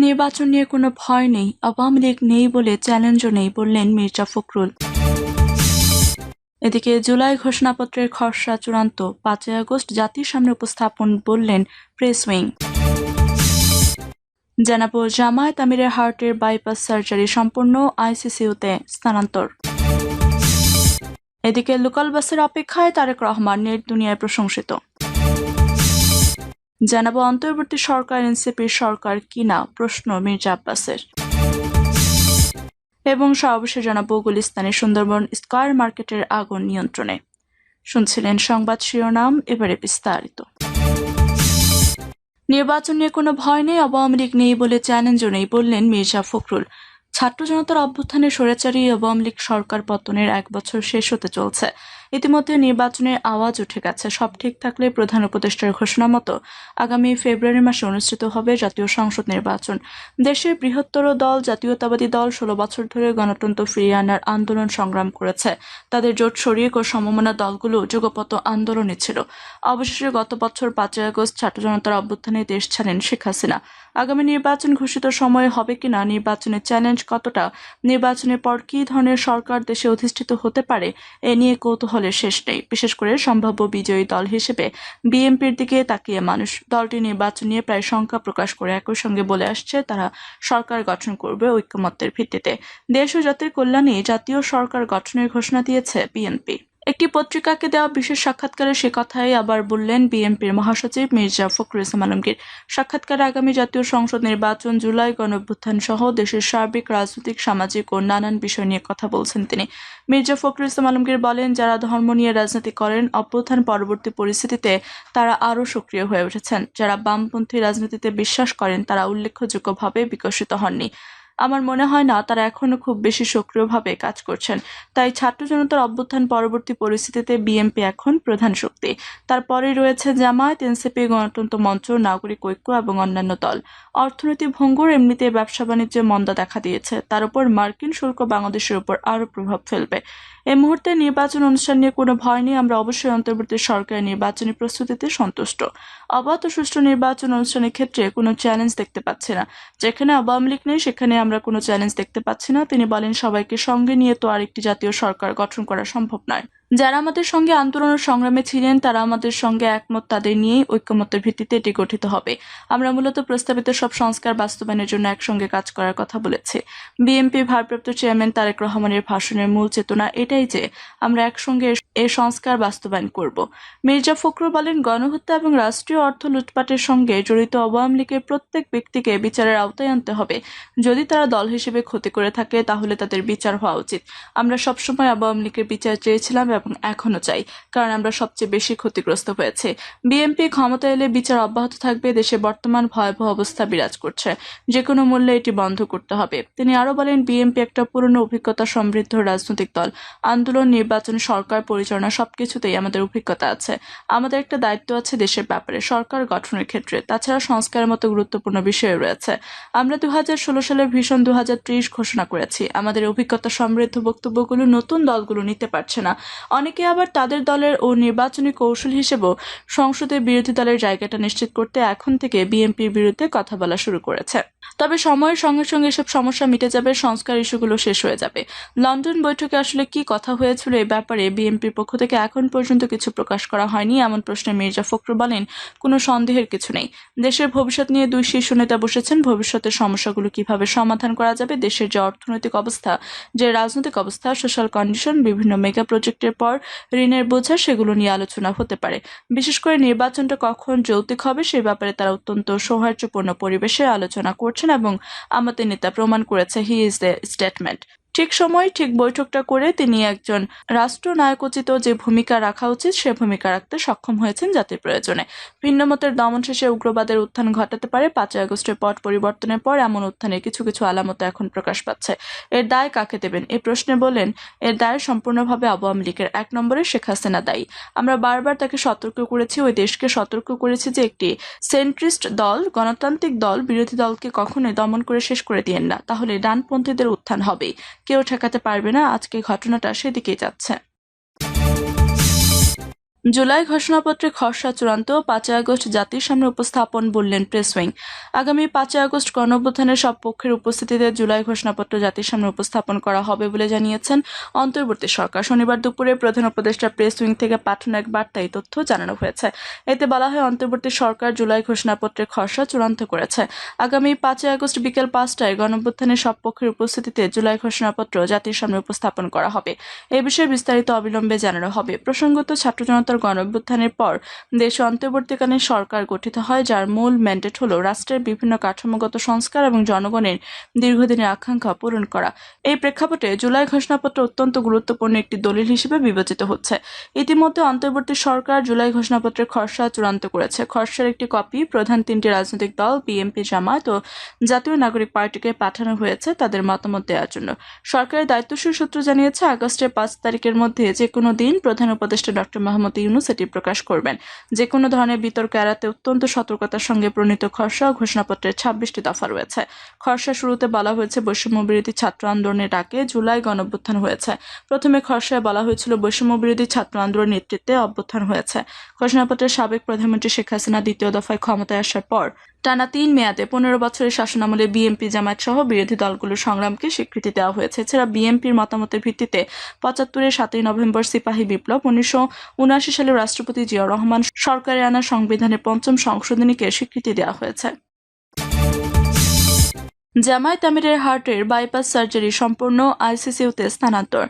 নির্বাচন নিয়ে কোনো ভয় নেই, আওয়ামী লীগ নেই বলে চ্যালেঞ্জও নেই, বললেন মির্জা ফখরুল। এদিকে জুলাই ঘোষণাপত্রের খসড়া চূড়ান্ত, 5 আগস্ট জাতির সামনে উপস্থাপন, বললেন প্রেস উইং। জানাবো জামায়াত আমিরের হার্টের বাইপাস সার্জারি সম্পূর্ণ, আইসিসিউতে স্থানান্তর। এদিকে লোকাল বাসের অপেক্ষায় তারেক রহমান নেট দুনিয়ায় প্রশংসিত। জানাবো অন্তর্বর্তী সরকার এনসিপির সরকার কিনা, প্রশ্ন মির্জা আব্বাসের। এবং সর্বশেষ জানাবো গুলিস্তানের সুন্দরবন স্কয়ার মার্কেটের আগুন নিয়ন্ত্রণে। শুনছিলেন সংবাদ শিরোনাম, এবারে বিস্তারিত। নির্বাচন নিয়ে কোনো ভয় নেই, আওয়ামী লীগ নেই বলে চ্যালেঞ্জও নেই, বললেন মির্জা ফখরুল। ছাত্র জনতার অভ্যুত্থানে স্বৈরাচারী আওয়ামী লীগ সরকার পতনের 1 বছর শেষ হতে চলছে। ইতিমধ্যে নির্বাচনের আওয়াজ উঠে গেছে। সব ঠিক থাকলে প্রধান উপদেষ্টার ঘোষণা মতো আগামী ফেব্রুয়ারি মাসে অনুষ্ঠিত হবে জাতীয় সংসদ নির্বাচন। দেশের বৃহত্তর দল জাতীয়তাবাদী দল 16 বছর ধরে গণতন্ত্র ফিরিয়ে আনার আন্দোলন সংগ্রাম করেছে। তাদের জোট শরিক ও সমমনা দলগুলো যুগপৎ আন্দোলনে ছিল। অবশেষে গত বছর 5 আগস্ট ছাত্র জনতার অভ্যুত্থানে দেশ ছাড়েন শেখ হাসিনা। আগামী নির্বাচন ঘোষিত সময়ে হবে কিনা, নির্বাচনের চ্যালেঞ্জ কতটা, নির্বাচনের পর কী ধরনের সরকার দেশে অধিষ্ঠিত হতে পারে, এ নিয়ে কৌতূহলের শেষ নেই। বিশেষ করে সম্ভাব্য বিজয়ী দল হিসেবে বিএনপির দিকে তাকিয়ে মানুষ। দলটি নির্বাচন নিয়ে প্রায় শঙ্কা প্রকাশ করে একই সঙ্গে বলে আসছে তারা সরকার গঠন করবে ঐকমত্যের ভিত্তিতে। দেশ ও জাতির কল্যাণে জাতীয় সরকার গঠনের ঘোষণা দিয়েছে বিএনপি। একটি পত্রিকাকে দেওয়া বিশেষ সাক্ষাৎকারে সে কথাই আবার বললেন বিএনপির মহাসচিব মির্জা ফখরুল ইসলাম আলমগীর। সাক্ষাৎকারে আগামী জাতীয় সংসদ নির্বাচন, জুলাই গণঅভ্যুত্থান সহ দেশের সার্বিক রাজনৈতিক, সামাজিক ও নানান বিষয় নিয়ে কথা বলছেন তিনি। মির্জা ফখরুল ইসলাম আলমগীর বলেন, যারা ধর্ম নিয়ে রাজনীতি করেন, অভ্যুত্থান পরবর্তী পরিস্থিতিতে তারা আরও সক্রিয় হয়ে উঠেছেন। যারা বামপন্থী রাজনীতিতে বিশ্বাস করেন, তারা উল্লেখযোগ্যভাবে বিকশিত হননি। আমার মনে হয় না তারা এখনো খুব বেশি সক্রিয়ভাবে কাজ করছেন। তাই ছাত্র জনতার অভ্যুত্থান পরবর্তী পরিস্থিতিতে বিএনপি এখন প্রধান শক্তি। তারপরেই রয়েছে জামায়াত, এনসিপি, গণতন্ত্র মঞ্চ, নাগরিক ঐক্য এবং অন্যান্য দল। অর্থনীতি ভঙ্গুর, এমনিতে ব্যবসা বাণিজ্যে মন্দা দেখা দিয়েছে, তার উপর মার্কিন শুল্ক বাংলাদেশের উপর আরও প্রভাব ফেলবে। এই মুহূর্তে নির্বাচন অনুষ্ঠান নিয়ে কোনো ভয় নেই। আমরা অবশ্যই অন্তর্বর্তী সরকারের নির্বাচনী প্রস্তুতিতে সন্তুষ্ট। অবাধ ও সুষ্ঠু নির্বাচন অনুষ্ঠানের ক্ষেত্রে কোনো চ্যালেঞ্জ দেখতে পাচ্ছি না। যেখানে আওয়ামী লীগ নেই সেখানে আমরা কোনো চ্যালেঞ্জ দেখতে পাচ্ছি না। তিনি বলেন, সবাইকে সঙ্গে নিয়ে তো আরেকটি জাতীয় সরকার গঠন করা সম্ভব নয়। যারা আমাদের সঙ্গে আন্দোলন ও সংগ্রামে ছিলেন তারা আমাদের সঙ্গে একমত, তাদের নিয়েই ঐকমত্যের ভিত্তিতে এটি গঠিত হবে। আমরা মূলত প্রস্তাবিত সব সংস্কার বাস্তবায়নের জন্য একসঙ্গে কাজ করার কথা বলেছি। বিএনপি ভারপ্রাপ্ত চেয়ারম্যান তারেক রহমানের ভাষণের মূল চেতনা এটাই যে আমরা একসঙ্গে এই সংস্কার বাস্তবায়ন করব। মির্জা ফখরুল বলেন, গণহত্যা এবং রাষ্ট্রীয় অর্থ লুটপাটের সঙ্গে জড়িত আওয়ামী লীগের প্রত্যেক ব্যক্তিকে বিচারের আওতায় আনতে হবে। যদি তারা দল হিসেবে ক্ষতি করে থাকে তাহলে তাদের বিচার হওয়া উচিত। আমরা সবসময় আওয়ামী লীগের বিচার চেয়েছিলাম এবং এখনো চাই, কারণ আমরা সবচেয়ে বেশি ক্ষতিগ্রস্ত হয়েছে। বিএনপি ক্ষমতা এলে বিচার অব্যাহত থাকবে। দেশে বর্তমান ভয়াবহ অবস্থা বিরাজ করছে, যে কোনো মূল্যে এটি বন্ধ করতে হবে। তিনি আরও বলেন, বিএনপি একটা পুরনো অভিজ্ঞতা সমৃদ্ধ রাজনৈতিক দল। আন্দোলন, নির্বাচন, সরকার পরিচালনা সবকিছুতেই আমাদের অভিজ্ঞতা আছে। আমাদের একটা দায়িত্ব আছে দেশের ব্যাপারে, সরকার গঠনের ক্ষেত্রে। তাছাড়া সংস্কারের মতো গুরুত্বপূর্ণ বিষয় রয়েছে। আমরা 2016 সালের ভিশন 2030 ঘোষণা করেছি। আমাদের অভিজ্ঞতা সমৃদ্ধ বক্তব্যগুলো নতুন দলগুলো নিতে পারছে না। অনেকে আবার তাদের দলের ও নির্বাচনী কৌশল হিসেবেও সংসদে বিরোধী দলের জায়গাটা নিশ্চিত করতে এখন থেকে বিএনপির বিরুদ্ধে কথা বলা শুরু করেছে। তবে সময়ের সঙ্গে সঙ্গে এসব সমস্যা মিটে যাবে, সংস্কার ইস্যুগুলো শেষ হয়ে যাবে। লন্ডন বৈঠকে আসলে কি কথা হয়েছিল এ ব্যাপারে বিএনপির পক্ষ থেকে এখন পর্যন্ত কিছু প্রকাশ করা হয়নি। এমন প্রশ্নে মির্জা ফখরুল বলেন, কোনো সন্দেহের কিছু নেই। দেশের ভবিষ্যৎ নিয়ে 2 শীর্ষ নেতা বসেছেন। ভবিষ্যতের সমস্যাগুলো কিভাবে সমাধান করা যাবে, দেশের যে অর্থনৈতিক অবস্থা, যে রাজনৈতিক অবস্থা, সোশ্যাল কন্ডিশন, বিভিন্ন মেগা প্রজেক্টের পর ঋণের বোঝা, সেগুলো নিয়ে আলোচনা হতে পারে। বিশেষ করে নির্বাচনটা কখন যৌক্তিক হবে সে ব্যাপারে তারা অত্যন্ত সৌহার্দ্যপূর্ণ পরিবেশে আলোচনা করছেন এবং আমাদের নেতা প্রমাণ করেছে হি ইজ দ্য স্টেটমেন্ট। ঠিক সময় ঠিক বৈঠকটা করে তিনি একজন রাষ্ট্রনায়কোচিত যে ভূমিকা রাখা উচিত সে ভূমিকা রাখতে সক্ষম হয়েছেন জাতির প্রয়োজনে। ভিন্নমতের দমন শেষে উগ্রবাদের উত্থান ঘটাতে পারে। 5 আগস্টের পট পরিবর্তনের পর এমন উত্থানের কিছু কিছু আলামত এখন প্রকাশ পাচ্ছে। এর দায় কাকে দেবেন এই প্রশ্নে বলেন, এর দায় সম্পূর্ণভাবে আওয়ামী লীগের। 1 নম্বরে শেখ হাসিনা দায়ী। আমরা বারবার তাকে সতর্ক করেছি, ওই দেশকে সতর্ক করেছি যে একটি সেন্ট্রিস্ট দল, গণতান্ত্রিক দল বিরোধী দলকে কখনোই দমন করে শেষ করে দিয়েন না, তাহলে ডানপন্থীদের উত্থান হবেই। কেউ ঠেকাতে পারবে না। আজকে ঘটনাটা সেদিকেই যাচ্ছে। জুলাই ঘোষণাপত্রে খসড়া চূড়ান্ত 5 আগস্ট জাতির সামনে উপস্থাপন, বললেন প্রেস উইং। আগামী 5 আগস্ট গণঅভ্যুত্থানের সব পক্ষের উপস্থিতিতে জুলাই ঘোষণাপত্র জাতির সামনে উপস্থাপন করা হবে বলে জানিয়েছেন অন্তর্বর্তী সরকার। শনিবার দুপুরে প্রধান উপদেষ্টা প্রেস উইং থেকে পাঠানো এক বার্তায় তথ্য জানানো হয়েছে। এতে বলা হয়, অন্তর্বর্তী সরকার জুলাই ঘোষণাপত্রের খসড়া চূড়ান্ত করেছে। আগামী 5 আগস্ট বিকেল 5টায় গণঅভ্যুত্থানের সব পক্ষের উপস্থিতিতে জুলাই ঘোষণাপত্র জাতির সামনে উপস্থাপন করা হবে। এ বিষয়ে বিস্তারিত অবিলম্বে জানানো হবে। প্রসঙ্গত, ছাত্র জনতার গণঅভ্যুত্থানের পর দেশে অন্তর্বর্তীকালীন সরকার গঠিত হয়, যার মূল ম্যান্ডেট হল রাষ্ট্রের বিভিন্ন কাঠামোগত সংস্কার এবং জনগণের দীর্ঘদিনের আকাঙ্ক্ষা পূরণ করা। এই প্রেক্ষাপটে জুলাই ঘোষণাপত্র অত্যন্ত গুরুত্বপূর্ণ একটি দলিল হিসেবে বিবেচিত হচ্ছে। ইতিমধ্যে অন্তর্বর্তী সরকার জুলাই ঘোষণাপত্রের খসড়া চূড়ান্ত করেছে। খসড়ার একটি কপি প্রধান তিনটি রাজনৈতিক দল বিএনপি, জামায়াত ও জাতীয় নাগরিক পার্টিকে পাঠানো হয়েছে তাদের মতামত দেওয়ার জন্য। সরকারের দায়িত্বশীল সূত্র জানিয়েছে, আগস্টের 5 তারিখের মধ্যে যে কোনো দিন প্রধান উপদেষ্টা ডক্টর মোহাম্মদ ইউনূস এটি প্রকাশ করবেন। যে কোনো ধরনের বিতর্ক এড়াতে অত্যন্ত সতর্কতার সঙ্গে প্রণীত খসড়া ঘোষণাপত্রের 26টি দফা রয়েছে। খসড়া শুরুতে বলা হয়েছে, বৈষম্য বিরোধী ছাত্র আন্দোলনের ডাকে জুলাই গণঅভ্যুত্থান হয়েছে। প্রথমে খসড়ায় বলা হয়েছিল, বৈষম্য বিরোধী ছাত্র আন্দোলনের নেতৃত্বে অভ্যুত্থান হয়েছে। ঘোষণাপত্রের সাবেক প্রধানমন্ত্রী শেখ হাসিনা দ্বিতীয় দফায় ক্ষমতায় আসার পর টানা 3 মেয়াদে 15 বছরের শাসনামলে বিএনপি, জামায়াত সহ বিরোধী দলগুলোর সংগ্রামকে স্বীকৃতি দেওয়া হয়েছে। এছাড়া বিএনপির মতামতের ভিত্তিতে 75-এর 7ই নভেম্বর সিপাহী বিপ্লব, 1979 সালে রাষ্ট্রপতি জিয়াউর রহমান সরকারে আনা সংবিধানের 5ম সংশোধনীকে স্বীকৃতি দেওয়া হয়েছে। জামায়াত আমিরের হার্টের বাইপাস সার্জারি সম্পূর্ণ, আইসিইউতে স্থানান্তর।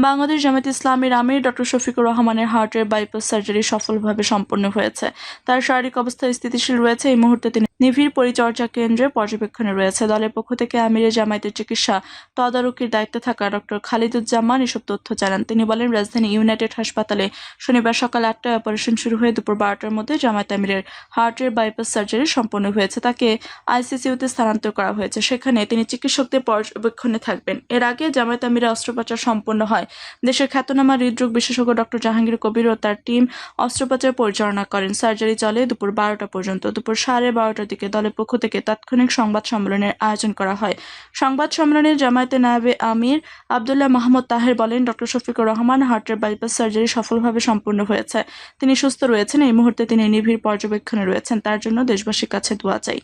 বাংলাদেশ জামায়াত ইসলামীর আমির ডক্টর শফিকুর রহমানের হার্টের বাইপাস সার্জারি সফলভাবে সম্পন্ন হয়েছে। তার শারীরিক অবস্থা স্থিতিশীল রয়েছে। এই মুহূর্তে তিনি নিবিড় পরিচর্যা কেন্দ্রে পর্যবেক্ষণে রয়েছে। দলের পক্ষ থেকে আমিরের জামায়াতের চিকিৎসা তদারকির দায়িত্বে থাকা ডক্টর খালিদুজ্জামান এসব তথ্য জানান। তিনি বলেন, রাজধানী ইউনাইটেড হাসপাতালে শনিবার সকাল 8টায় অপারেশন শুরু হয়ে দুপুর 12টার মধ্যে জামায়াত আমিরের হার্টের বাইপাস সার্জারি সম্পন্ন হয়েছে। তাকে আইসিইউতে স্থানান্তর করা হয়েছে। সেখানে তিনি চিকিৎসকদের পর্যবেক্ষণে থাকবেন। এর আগে জামায়াত আমিরের অস্ত্রোপচার সম্পন্ন হয়। দেশের খ্যাতনামা হৃদরোগ বিশেষজ্ঞ ডক্টর জাহাঙ্গীর কবির ও তার টিম অস্ত্রোপচার পরিচালনা করেন। সার্জারি চলে দুপুর 12টা পর্যন্ত। দুপুর 12:30টার দিকে দলের পক্ষ থেকে তাৎক্ষণিক সংবাদ সম্মেলনের আয়োজন করা হয়। সংবাদ সম্মেলনে জামায়াতের নায়েবে আমির আব্দুল্লাহ মাহমুদ তাহের বলেন, ডক্টর শফিকুর রহমান হার্টের বাইপাস সার্জারি সফলভাবে সম্পূর্ণ হয়েছে। তিনি সুস্থ রয়েছেন। এই মুহূর্তে তিনি নিবিড় পর্যবেক্ষণে রয়েছেন। তার জন্য দেশবাসীর কাছে দোয়া চাই।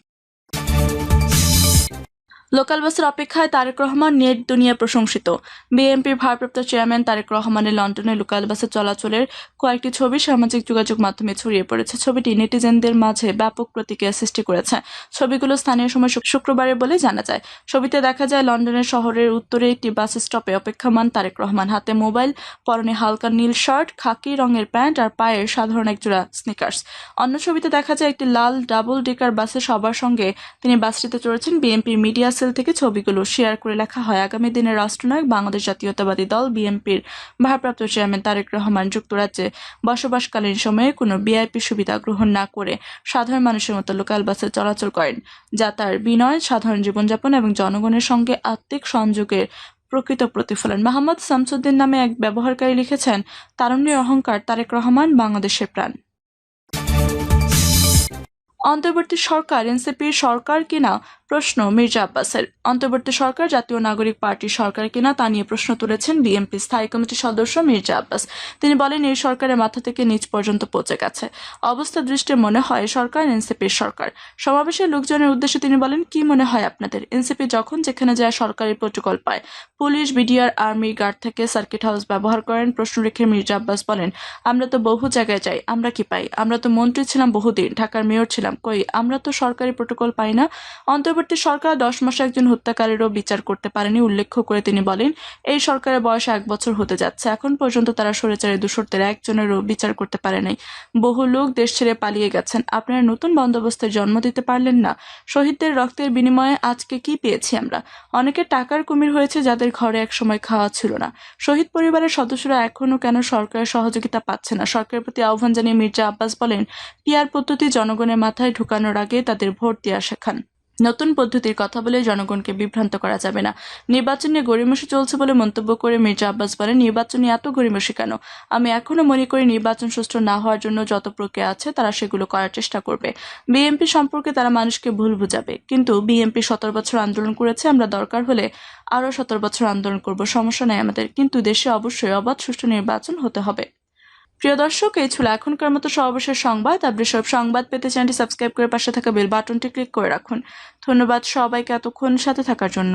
লোকাল বাসের অপেক্ষায় তারেক রহমান, নেট দুনিয়া প্রশংসিত। বিএনপির ভারপ্রাপ্ত চেয়ারম্যান তারেক রহমানের লন্ডনে লোকাল বাসে চলাচলের কয়েকটি ছবি সামাজিক যোগাযোগ মাধ্যমে ছড়িয়ে পড়েছে। ছবিটি নেটিজেনদের মাঝে ব্যাপক প্রতিক্রিয়া সৃষ্টি করেছে। ছবিগুলো স্থানীয় সময় শুক্রবারে বলে জানা যায়। ছবিতে দেখা যায়, লন্ডনের শহরের উত্তরে একটি বাস স্টপে অপেক্ষমান তারেক রহমান। হাতে মোবাইল, পরনে হালকা নীল শার্ট, খাকি রঙের প্যান্ট আর পায়ে সাধারণ একজোড়া স্নিকার্স। অন্য ছবিতে দেখা যায়, একটি লাল ডাবল ডেকার বাসে সবার সঙ্গে তিনি বাসটিতে চড়েছেন। বিএনপির মিডিয়া সেল থেকে ছবিগুলো শেয়ার করে লেখা হয়, আগামী দিনের রাষ্ট্রনায়ক বাংলাদেশ জাতীয়তাবাদী দল বিএনপির ভারপ্রাপ্ত চেয়ারম্যান তারেক রহমান যুক্তরাজ্যে বসবাসকালীন সময়ে কোনো ভিআইপি সুবিধা গ্রহণ না করে সাধারণ মানুষের মতো লোকাল বাসে চলাচল করেন, যা তার বিনয়, সাধারণ জীবনযাপন এবং জনগণের সঙ্গে আত্মিক সংযোগের প্রকৃত প্রতিফলন। মোহাম্মদ শামসুদ্দিন নামে এক ব্যবহারকারী লিখেছেন, তারুণ্যের অহংকার, তারেক রহমান বাংলাদেশের প্রাণ। অন্তর্বর্তী সরকার এনসিপির সরকার কিনা, প্রশ্ন মির্জা আব্বাসের। অন্তর্বর্তী সরকার জাতীয় নাগরিক পার্টির সরকার কিনা তা নিয়ে প্রশ্ন তুলেছেন বিএনপি স্থায়ী কমিটির সদস্য মির্জা আব্বাস। তিনি বলেন, এই সরকারের মাথা থেকে নিচ পর্যন্ত পচে গেছে। অবস্থা দৃষ্টে মনে হয় সরকার এনসিপির সরকার। সমাবেশের লোকজনের উদ্দেশ্যে তিনি বলেন, কি মনে হয় আপনাদের? এনসিপি যখন যেখানে যায় সরকারি প্রোটোকল পায়। পুলিশ, বিডিআর, আর্মি, গার্ড থেকে সার্কিট হাউস ব্যবহার করেন। প্রশ্ন রেখে মির্জা আব্বাস বলেন, আমরা তো বহু জায়গায় যাই, আমরা কি পাই? আমরা তো মন্ত্রী ছিলাম বহুদিন, ঢাকার মেয়র ছিলাম, কই আমরা তো সরকারি প্রোটোকল পাই না। অন্তর্বর্তী সরকার 10 মাসে একজন হত্যাকারীরও বিচার করতে পারেনি। উল্লেখ করে তিনি বলেন, এই সরকারের বয়স 1 বছর হতে যাচ্ছে, এখন পর্যন্ত তারা স্বৈরাচারী দোষরদের একজনেরও বিচার করতে পারে নাই। বহু লোক দেশ ছেড়ে পালিয়ে গেছেন। আপনারা নতুন বন্দোবস্তের জন্ম দিতে পারলেন না। শহীদদের রক্তের বিনিময়ে আজকে কি পেয়েছি আমরা? অনেকে টাকার কুমির হয়েছে, যাদের ঘরে একসময় খাওয়া ছিল না। শহীদ পরিবারের সদস্যরা এখনো কেন সরকারের সহযোগিতা পাচ্ছে না? সরকারের প্রতি আহ্বান জানিয়ে মির্জা আব্বাস বলেন, পিআর পদ্ধতি জনগণের মাথায় ঢুকানোর আগে তাদের ভোট দেওয়া শেখান। নতুন পদ্ধতির কথা বলে জনগণকে বিভ্রান্ত করা যাবে না। নির্বাচন নিয়ে গড়িমসি চলছে বলে মন্তব্য করে মির্জা আব্বাস বলেন, নির্বাচন নিয়ে এত গড়িমসি কেন? আমি এখনো মনে করি নির্বাচন সুষ্ঠু না হওয়ার জন্য যত প্রক্রিয়া আছে তারা সেগুলো করার চেষ্টা করবে। বিএনপি সম্পর্কে তারা মানুষকে ভুল বুঝাবে। কিন্তু বিএনপি 17 বছর আন্দোলন করেছে, আমরা দরকার হলে আরো 17 বছর আন্দোলন করব, সমস্যা নাই আমাদের। কিন্তু দেশে অবশ্যই অবাধ সুষ্ঠু নির্বাচন হতে হবে। প্রিয় দর্শক, এই ছিল এখনকার মতো সর্বশেষ সংবাদ। আপনি সব সংবাদ পেতে চ্যানেলটি সাবস্ক্রাইব করে পাশে থাকা বেল বাটনটি ক্লিক করে রাখুন। ধন্যবাদ সবাইকে এতক্ষণ সাথে থাকার জন্য।